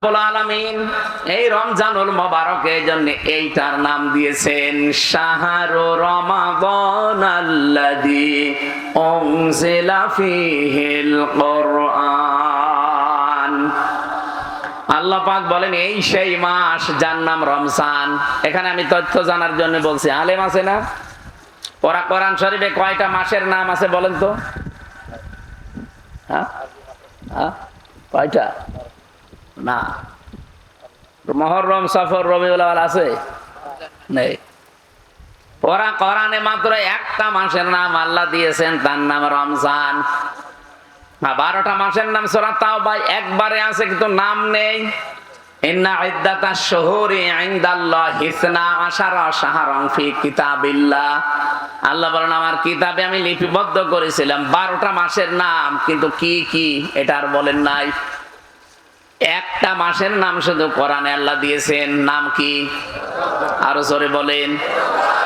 আলামিন এই রমজানুল মুবারকের জন্য এইটার নাম দিয়েছেন শাহরু রমাদানাল্লাযী উনজিলা ফীহিল কুরআন। আল্লাহ পাক বলেন এই সেই মাস যার নাম রমজান। এখানে আমি তথ্য জানার জন্য বলছি, আলেম আছে না? ওরা কোরআন শরীফে কয়টা মাসের নাম আছে বলেন তো? হ্যাঁ হ্যাঁ, কয়টা? না, মুহররম, সফর, রবিউল আউয়াল আছে? নেই। ওরা কোরআনে মাত্র একটা মাসের নাম আল্লাহ দিয়েছেন, তার নাম রমজান। 12টা মাসের নাম সূরা তাওবা একবারে আছে, কিন্তু নাম নেই। ইন্না ইদ্দাতাশ শুহুরি ইনদাল্লাহি 12 শাহরান ফি কিতাবিল্লাহ। আল্লাহ বলেন আমার কিতাবে আমি লিপিবদ্ধ করেছিলাম 12টা মাসের নাম, কিন্তু কি কি এটা আর বলেন নাই। একটা মাসের নাম শুধু কোরআনে আল্লাহ দিয়েছেন, নাম কি? আরো জোরে বলেন।